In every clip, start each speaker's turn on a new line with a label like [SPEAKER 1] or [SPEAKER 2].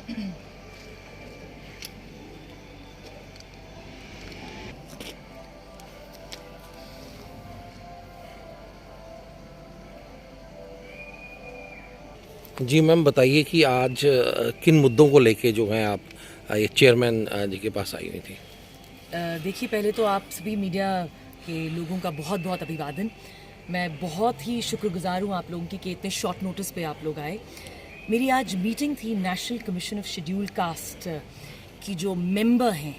[SPEAKER 1] जी ma'am, बताइए कि आज किन मुद्दों को लेके जो है आप ये चेयरमैन जी के पास आई हुई थी।
[SPEAKER 2] देखिए, पहले तो आप सभी मीडिया के लोगों का बहुत बहुत अभिवादन। मैं बहुत ही शुक्रगुजार हूँ आप लोगों की कि इतने शॉर्ट नोटिस पे आप लोग आए। मेरी आज मीटिंग थी national commission of scheduled caste की जो मेंबर हैं।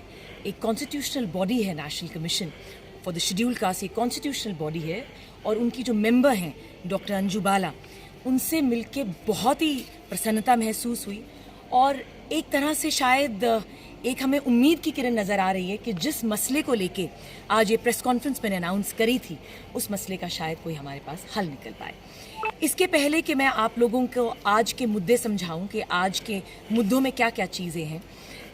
[SPEAKER 2] एक कॉन्स्टिट्यूशनल बॉडी है national commission for the scheduled caste, ये कॉन्स्टिट्यूशनल बॉडी है और उनकी जो मेंबर हैं डॉक्टर अंजू बाला, उनसे मिलके बहुत ही प्रसन्नता महसूस हुई और एक तरह से शायद एक हमें उम्मीद की किरण नज़र आ रही है कि जिस मसले को लेके आज ये प्रेस कॉन्फ्रेंस मैंने अनाउंस करी थी, उस मसले का शायद कोई हमारे पास हल निकल पाए। इसके पहले कि मैं आप लोगों को आज के मुद्दे समझाऊं कि आज के मुद्दों में क्या क्या चीज़ें हैं,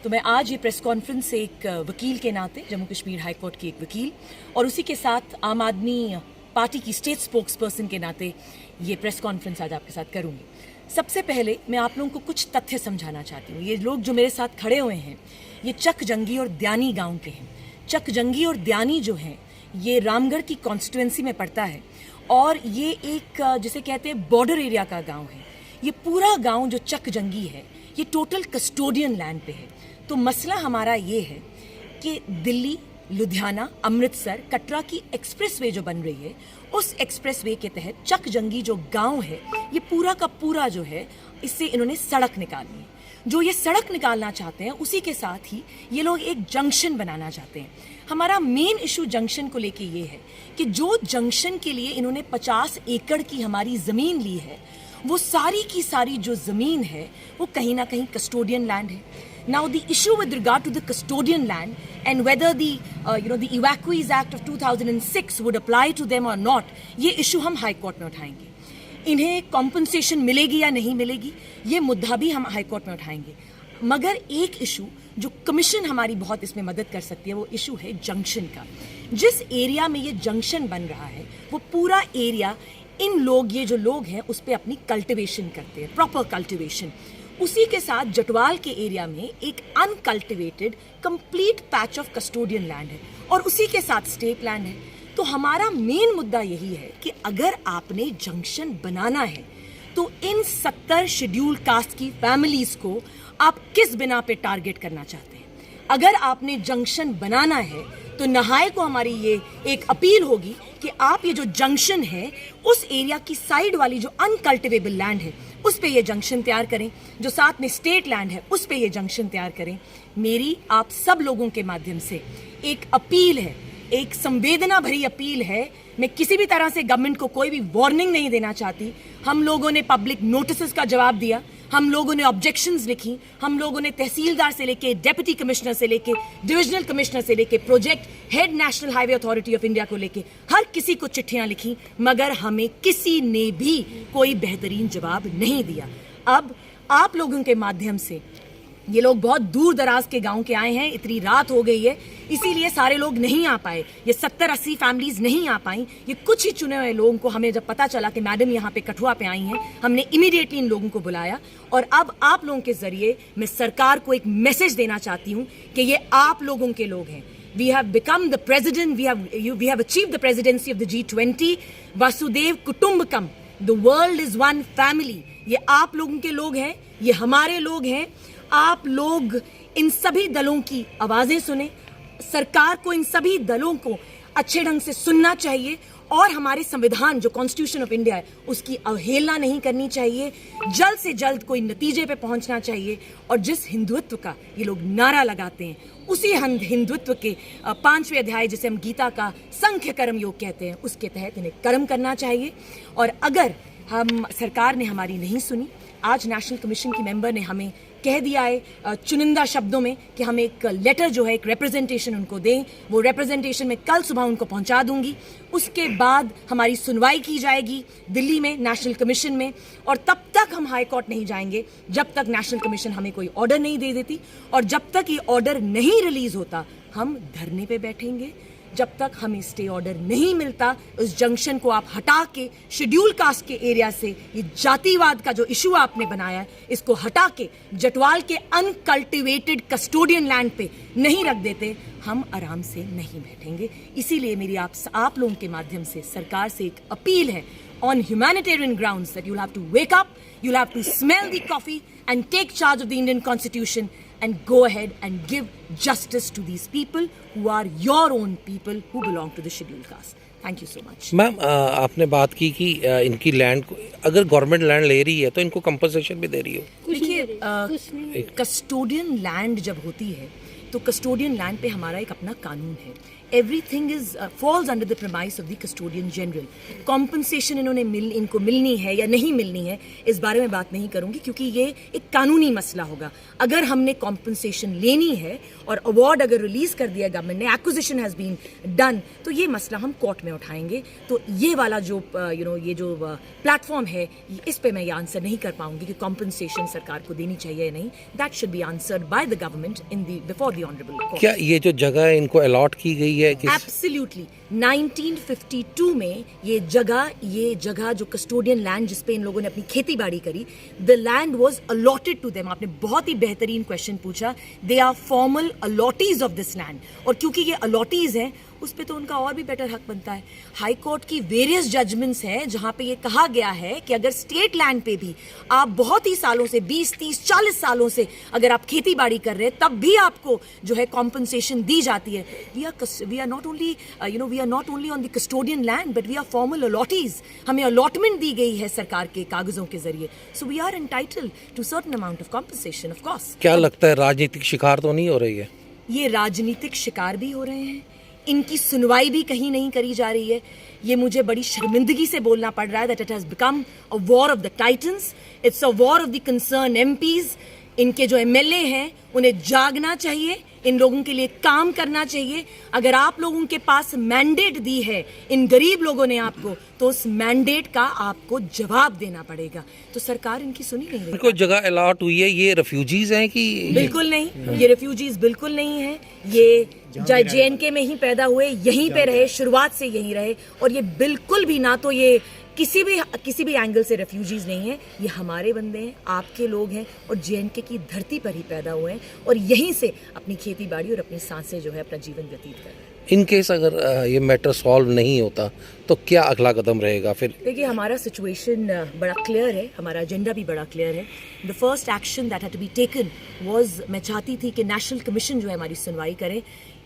[SPEAKER 2] तो मैं आज ये प्रेस कॉन्फ्रेंस एक वकील के नाते, जम्मू कश्मीर हाई कोर्ट की एक वकील, और उसी के साथ आम आदमी पार्टी की स्टेट स्पोक्स पर्सन के नाते ये प्रेस कॉन्फ्रेंस आज आपके साथ करूंगी। सबसे पहले मैं आप लोगों को कुछ तथ्य समझाना चाहती हूँ। ये लोग जो मेरे साथ खड़े हुए हैं, ये चक जंगी और द्यानी गांव के हैं। चक जंगी और द्यानी जो हैं, ये रामगढ़ की कॉन्स्टिट्यूएंसी में पड़ता है और ये एक जिसे कहते हैं बॉर्डर एरिया का गांव है। ये पूरा गांव जो चक जंगी है, ये टोटल कस्टोडियन लैंड पे है। तो मसला हमारा ये है कि दिल्ली, लुधियाना, अमृतसर, कटरा की एक्सप्रेसवे जो बन रही है, उस एक्सप्रेसवे के तहत चक जंगी जो गांव है, ये पूरा का पूरा जो है, इससे इन्होंने सड़क निकालनी है। जो ये सड़क निकालना चाहते हैं, उसी के साथ ही ये लोग एक जंक्शन बनाना चाहते हैं। हमारा मेन इशू जंक्शन को लेके ये है कि जो जंक्शन के लिए इन्होंने 50 एकड़ की हमारी ज़मीन ली है, वो सारी की सारी जो ज़मीन है वो कहीं ना कहीं कस्टोडियन लैंड है। Now the issue with regard to the custodian land and whether the the Evacuees Act of 2006 would apply to them or not, ये issue हम हाई कोर्ट में उठाएंगे। इन्हें कॉम्पनसेशन मिलेगी या नहीं मिलेगी, ये मुद्दा भी हम हाई कोर्ट में उठाएंगे। मगर एक इशू जो कमीशन हमारी बहुत इसमें मदद कर सकती है, वो इशू है जंक्शन का। जिस एरिया में ये जंक्शन बन रहा है, वो पूरा एरिया ये जो लोग हैं उस पर अपनी कल्टिवेशन करते हैं, प्रॉपर कल्टिवेशन। उसी के साथ जटवाल के एरिया में एक uncultivated complete patch of custodian land है और उसी के साथ स्टेट लैंड है। तो हमारा मेन मुद्दा यही है कि अगर आपने जंक्शन बनाना है तो इन 70 शेड्यूल्ड कास्ट की फैमिलीज को आप किस बिना पे टारगेट करना चाहते हैं। अगर आपने जंक्शन बनाना है तो नहाए को हमारी ये एक अपील होगी कि आप ये जो जंक्शन है, उस एरिया की साइड वाली जो अनकल्टिवेबल लैंड है, उस पे ये जंक्शन तैयार करें। जो साथ में स्टेट लैंड है, उस पे ये जंक्शन तैयार करें। मेरी आप सब लोगों के माध्यम से एक अपील है, एक संवेदना भरी अपील है। मैं किसी भी तरह से गवर्नमेंट को कोई भी वार्निंग नहीं देना चाहती। हम लोगों ने पब्लिक नोटिस का जवाब दिया, हम लोगों ने ऑब्जेक्शंस लिखी, हम लोगों ने तहसीलदार से लेके डिप्टी कमिश्नर से लेके डिविजनल कमिश्नर से लेके project head national highway authority of India को लेके हर किसी को चिट्ठियां लिखी, मगर हमें किसी ने भी कोई बेहतरीन जवाब नहीं दिया। अब आप लोगों के माध्यम से, ये लोग बहुत दूर दराज के गांव के आए हैं, इतनी रात हो गई है, इसीलिए सारे लोग नहीं आ पाए। ये 70-80 फैमिलीज नहीं आ पाई। ये कुछ ही चुने हुए लोगों को, हमें जब पता चला कि मैडम यहाँ पे कठुआ पे आई हैं, हमने इमीडिएटली इन लोगों को बुलाया। और अब आप लोगों के जरिए मैं सरकार को एक मैसेज देना चाहती हूँ कि ये आप लोगों के लोग हैं। We have become the president, we have achieved the presidency of the G20, Vasudev Kutumbakam, the world is one family। ये आप लोगों के लोग हैं, ये हमारे लोग हैं। आप लोग इन सभी दलों की आवाजें सुने। सरकार को इन सभी दलों को अच्छे ढंग से सुनना चाहिए और हमारे संविधान जो कॉन्स्टिट्यूशन ऑफ इंडिया है, उसकी अवहेलना नहीं करनी चाहिए। जल्द से जल्द कोई नतीजे पे पहुंचना चाहिए और जिस हिंदुत्व का ये लोग नारा लगाते हैं, उसी हिंदुत्व के 5वें अध्याय, जिसे हम गीता का संख्य कर्म योग कहते हैं, उसके तहत इन्हें कर्म करना चाहिए। और अगर सरकार ने हमारी नहीं सुनी, आज नेशनल कमीशन की मेंबर ने हमें कह दिया है चुनिंदा शब्दों में कि हम एक लेटर जो है, एक रिप्रेजेंटेशन उनको दें। वो रिप्रेजेंटेशन मैं कल सुबह उनको पहुंचा दूंगी। उसके बाद हमारी सुनवाई की जाएगी दिल्ली में नेशनल कमीशन में, और तब तक हम हाई कोर्ट नहीं जाएंगे जब तक नेशनल कमीशन हमें कोई ऑर्डर नहीं दे देती। और जब तक ये ऑर्डर नहीं रिलीज होता, हम धरने पे बैठेंगे। जब तक हमें स्टे ऑर्डर नहीं मिलता उस जंक्शन को आप हटा के शेड्यूल कास्ट के एरिया से ये जातिवाद का जो इशू आपने बनाया है इसको हटा के जटवाल के अनकल्टिवेटेड कस्टोडियन लैंड पे नहीं रख देते, हम आराम से नहीं बैठेंगे। इसीलिए मेरी आप लोगों के माध्यम से सरकार से एक अपील है on humanitarian grounds that you'll have to wake up, you'll have to smell the coffee and take charge of the Indian Constitution and go ahead and give justice to these people who are your own people who belong to the scheduled caste. Thank you so much.
[SPEAKER 1] Ma'am आपने बात की कि इनकी land को अगर government land ले रही है तो इनको कंपनसेशन भी दे रही हो।
[SPEAKER 2] देखिए कस्टोडियन लैंड जब होती है तो कस्टोडियन लैंड पे हमारा एक अपना कानून है। Everything is falls under the premise of the custodian general. Compensation इनको मिलनी है या नहीं मिलनी है इस बारे में बात नहीं करूंगी क्योंकि ये एक कानूनी मसला होगा। अगर हमने कॉम्पनसेशन लेनी है और अवार्ड अगर रिलीज कर दिया गवर्नमेंट ने, एक्विजिशन हैज बीन डन, तो ये मसला हम कोर्ट में उठाएंगे। तो ये वाला जो ये जो प्लेटफॉर्म है इस पे मैं ये आंसर नहीं कर पाऊंगी कि कॉम्पनसेशन सरकार को देनी चाहिए या नहीं। That should be answered by the government in the before the honourable court.
[SPEAKER 1] क्या ये जो जगह इनको अलॉट की गई है
[SPEAKER 2] एब्सोल्युटली 1952 में ये जगह जो कस्टोडियन लैंड जिसपे इन लोगों ने अपनी खेती बाड़ी करी, the land was allotted to them. आपने बहुत ही बेहतरीन क्वेश्चन पूछा। They are formal allottees of this land और क्योंकि ये अलॉटीज हैं उस पे तो उनका और भी बेटर हक बनता है। हाई कोर्ट की वेरियस जजमेंट्स हैं जहां पे ये कहा गया है कि अगर स्टेट लैंड पे भी आप बहुत ही सालों से 20, 30, 40 सालों से अगर आप खेती बाड़ी कर रहे हैं तब भी आपको जो है कॉम्पनसेशन दी जाती है। We are not only on the custodian land but we are formal allottees. हमें अलॉटमेंट दी गई है सरकार के कागजों के जरिए। So we are entitled to certain amount of compensation of course.
[SPEAKER 1] क्या लगता है राजनीतिक शिकार तो नहीं हो रही है?
[SPEAKER 2] ये राजनीतिक शिकार भी हो रहे हैं, इनकी सुनवाई भी कहीं नहीं करी जा रही है। ये मुझे बड़ी शर्मिंदगी से बोलना पड़ रहा है that it has become a war of the titans. It's a war of the concern MPs. इनके जो एमएलए हैं उन्हें जागना चाहिए, इन लोगों के लिए काम करना चाहिए। अगर आप लोगों के पास मैंडेट दी है इन गरीब लोगों ने आपको, तो उस मैंडेट का आपको जवाब देना पड़ेगा। तो सरकार इनकी सुनी नहीं रही।
[SPEAKER 1] इनको जगह अलॉट हुई है, ये रेफ्यूजीज हैं कि?
[SPEAKER 2] बिल्कुल नहीं, ये रेफ्यूजीज बिल्कुल नहीं है। ये JNK में ही पैदा हुए, यहीं पे रहे, शुरुआत से यहीं रहे और ये बिल्कुल भी ना तो ये किसी भी एंगल से रेफ्यूजीज नहीं है। ये हमारे बंदे हैं, आपके लोग हैं और JNK की धरती पर ही पैदा हुए हैं और यहीं से अपनी खेती बाड़ी और अपनी सांसें जो है अपना जीवन व्यतीत कर रहे हैं।
[SPEAKER 1] इन केस अगर ये मैटर सॉल्व नहीं होता तो क्या अगला कदम रहेगा फिर?
[SPEAKER 2] देखिए हमारा सिचुएशन बड़ा क्लियर है, हमारा एजेंडा भी बड़ा क्लियर है। The first action that had to be taken was, मैं चाहती थी कि नेशनल कमीशन जो है हमारी सुनवाई करे।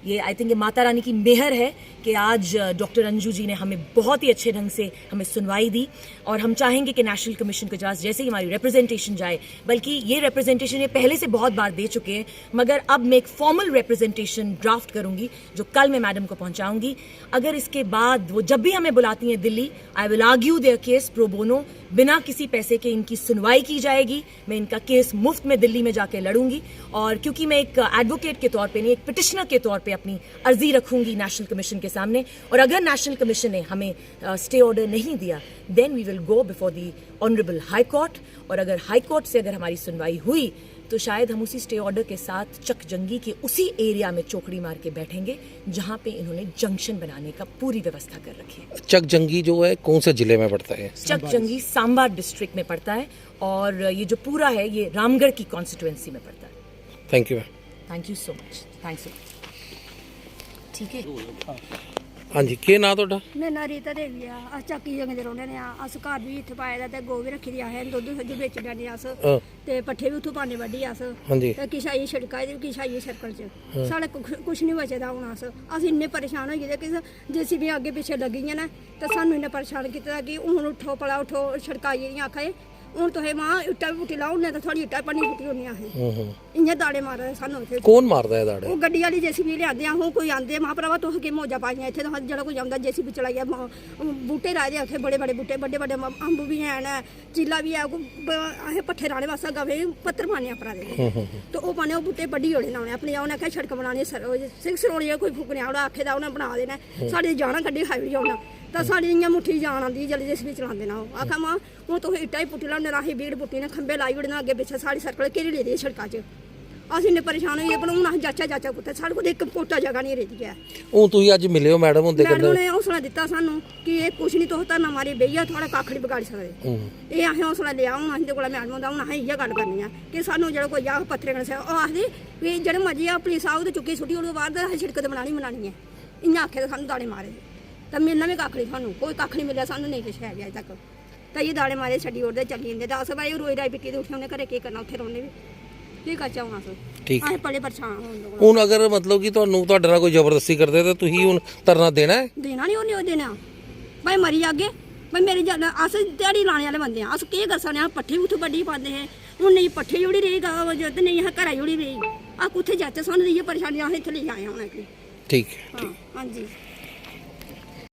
[SPEAKER 2] ये आई थिंक ये माता रानी की मेहर है कि आज डॉक्टर अंजू जी ने हमें बहुत ही अच्छे ढंग से हमें सुनवाई दी और हम चाहेंगे कि नेशनल कमीशन के पास जैसे ही हमारी रिप्रेजेंटेशन जाए, बल्कि ये रिप्रेजेंटेशन ये पहले से बहुत बार दे चुके हैं, मगर अब मैं एक फॉर्मल रिप्रेजेंटेशन ड्राफ्ट करूंगी जो कल मैं मैडम को पहुंचाऊंगी। अगर इसके बाद वो जब भी हमें बुलाती हैं Delhi, I will argue there case pro bono, बिना किसी पैसे के इनकी सुनवाई की जाएगी। मैं इनका केस मुफ्त में दिल्ली में जाके लड़ूंगी और क्योंकि मैं एक एडवोकेट के तौर पे नहीं, एक पिटिशनर के तौर पे अपनी अर्जी रखूंगी नेशनल कमीशन के सामने। और अगर नेशनल कमीशन ने हमें स्टे ऑर्डर नहीं दिया, then we will go before the honourable high court. और अगर हाई कोर्ट से अगर हमारी सुनवाई हुई तो शायद हम उसी स्टे ऑर्डर के साथ चक जंगी के उसी एरिया में चौकड़ी मार के बैठेंगे जहां पे इन्होंने जंक्शन बनाने का पूरी व्यवस्था कर रखी है।
[SPEAKER 1] चक जंगी जो है कौन से जिले में पड़ता है?
[SPEAKER 2] चक जंगी सांबा डिस्ट्रिक्ट में पड़ता है और ये जो पूरा है ये रामगढ़ की कॉन्स्टिट्यूएंसी में पड़ता है।
[SPEAKER 1] Thank you.
[SPEAKER 2] Thank you so much. Thanks. ठीक है।
[SPEAKER 1] हाँ जी, के ना ਤੁਹਾਡਾ?
[SPEAKER 3] मेरा नाम रीता देवी आ। अस चाकी जंगे दे रौह्ने आ। अस घर भी इत्थे पाए दा ते गौ भी रखी दी असें, दुद्ध शुद्ध बेची लैने अस ते पट्ठे भी उत्थों पाने बड्ढी अस।
[SPEAKER 1] हाँ जी।
[SPEAKER 3] ते किश आई शिड़का ते किश आई सर्कल च। साढ़े कुछ नहीं बचे दा हुण। अस इन्ने परेशान होई गेदे कि JCB अग्गे पिच्छे लगी दियां न ते सानूं इन्ना परेशान कीता कि हुण उठो भला उठो, शिड़काई दियां आखा हूँ तुसें मां इट्टा भी पुट्टी लाओ, उन्ने तो थोड़ी इट्टा पन्नी पुट्टी होनी असें। इ'यां दाड़े मारा दे सानूं इत्थे।
[SPEAKER 1] कौन मारदा है दाड़े?
[SPEAKER 3] वो गड्डी वाली JCB लिआंदे आ। हूँ कोई आंदे मां भरावा तुस के मौजा पाइयां इत्थे, तुस जेह्ड़ा कोई आंदा JCB चलाइया। बूह्टे लाए दे उत्थे बड़े बड़े बूह्टे, बड्डे बड्डे अंब भी हैन, चीला भी है। असें पट्ठे राह्ने वास्ते गवें पत्तर पाने अपना दे तो ओह् पाने, ओह् बूह्टे बड्ढी ओड़े ना उ'नें अपनी। उ'नें आखेआ सड़क बनानी, सिक्स रोड़ियां कोई फुकने आड़ा आखे दा उ'नें बना देना। साढ़ी जाना गड्डी खाई ओड़ी उ'नें तो साढ़ी इ'यां मुट्ठी जान आंदी जेल्लै JCB चलांदे ना। ओह् आखा मां हूँ तुस इट्टा ही पुट्टी लाओ, राही बीड़ पुट्टी ने खंबे लाई ओड़े ना अग्गे पिच्छे। साढ़ी सर्कल घेरी लेदी सड़का च ਅਸੀਂ ਨੇ ਪਰੇਸ਼ਾਨ ਹੋਈਏ ਪਰ ਹੁਣ ਅਸੀਂ ਜਾਚਾ ਕੁੱਤੇ ਸਾਡੇ ਕੋਲ ਇੱਕ ਪੋਟਾ ਜਗ੍ਹਾ ਨਹੀਂ ਰਹੀ ਹੈ।
[SPEAKER 1] ਉਹ ਤੁਸੀਂ ਅੱਜ ਮਿਲੇ ਹੋ ਮੈਡਮ ਹੁੰਦੇ
[SPEAKER 3] ਮੈਡਮ
[SPEAKER 1] ਕਹਿੰਦੇ
[SPEAKER 3] ਨੇ ਹੌਸਲਾ ਦਿੱਤਾ ਸਾਨੂੰ ਕਿ ਇਹ ਕੁਛ ਨਹੀਂ ਤੋਹ ਤਾਂ ਮਾਰੇ ਬਈਆ ਥੋੜਾ ਕੱਖ ਨਹੀਂ ਵਿਗਾੜ ਸਕਦੇ। ਇਹ ਅਸੀਂ ਹੌਸਲਾ ਲਿਆ ਹੁਣ ਅਸੀਂ ਦੇ ਕੋਲ ਮੈਡਮ ਹੁੰਦਾ ਹੁਣ ਅਸੀਂ ਇਹ ਗੱਲ ਕਰਨੀ ਆ ਕਿ ਸਾਨੂੰ ਜਿਹੜਾ ਕੋਈ ਆ ਪੱਤਰੇ ਕਣ ਉਹ ਆਖਦੀ ਵੀ ਜਿਹੜੇ ਮਰਜੀ ਆ ਪੁਲਿਸ ਆਉ ਤੇ ਚੁੱਕੀ ਛੁੱਟੀ ਉਹਦੇ ਬਾਅਦ ਅਸੀਂ ਛਿੜਕ ਤੇ ਬਣਾਣੀ ਹੈ। ਇੰਨਾ ਆਖੇ ਤਾਂ ਸਾਨੂੰ ਦਾਣੇ ਮਾਰੇ ਤਾਂ ਮਿਲਣਾ ਵੀ ਕੱਖ ਨਹੀਂ ਸਾਨੂੰ ਕੋਈ ਕੱਖ ਨਹੀਂ ਮਿਲਿਆ ਸਾਨੂੰ ਨਹੀਂ ਕੁਛ ਹੈ ਗਿਆ ਅਜੇ ਤੱਕ ਤਾਂ ਇਹ ਦਾਣੇ ਮਾਰੇ ਛੱਡੀ ਉਹਦੇ ਚੱਲੀ ਜਾਂਦੇ 10 ਵਜੇ ਰੋਈ ਰਾਈ ਪਿੱਟੀ ਦੇ ਉੱਠੇ ਉਹਨੇ ਘਰੇ ਕੀ ਕਰਨਾ ਉੱਥੇ ਰੋਣੇ ਵੀ ਕੀ ਕਰ ਚਾਹੁੰਦਾ ਸੋ
[SPEAKER 1] ਠੀਕ
[SPEAKER 3] ਅਸੀਂ ਬੜੇ ਪਰੇਸ਼ਾਨ ਹੋਣ
[SPEAKER 1] ਹੁਣ ਅਗਰ ਮਤਲਬ ਕਿ ਤੁਹਾਨੂੰ ਤੁਹਾਡੇ ਨਾਲ ਕੋਈ ਜ਼ਬਰਦਸਤੀ ਕਰਦੇ ਤਾਂ ਤੁਸੀਂ ਹੁਣ ਧਰਨਾ ਦੇਣਾ ਹੈ?
[SPEAKER 3] ਦੇਣਾ ਨਹੀਂ ਉਹਨੇ ਉਹ ਦੇਣਾ ਭਾਈ ਮਰੀ ਅੱਗੇ ਭਾਈ ਮੇਰੀ ਜਨ ਅਸ ਦਿਹਾੜੀ ਲਾਣੇ ਵਾਲੇ ਬੰਦੇ ਆ ਅਸ ਕੀ ਕਰ ਸਕਦੇ ਆ ਪੱਠੇ ਵੀ ਉੱਥੇ ਵੱਡੀ ਪਾਉਂਦੇ ਹੈ ਹੁਣ ਨਹੀਂ ਪੱਠੇ ਜੁੜੀ ਰਹੇਗਾ ਜਦ ਨਹੀਂ ਹੈ ਘਰਾਂ ਜੁੜੀ ਰਹੀ ਆ ਕੁੱਥੇ ਜਾਤੇ ਸਾਨੂੰ ਇਹ ਪਰੇਸ਼ਾਨੀਆਂ ਇੱਥੇ ਲਈ ਆਏ ਹੁਣ
[SPEAKER 1] ਠੀਕ ਹੈ।
[SPEAKER 3] ਹਾਂ ਹਾਂਜੀ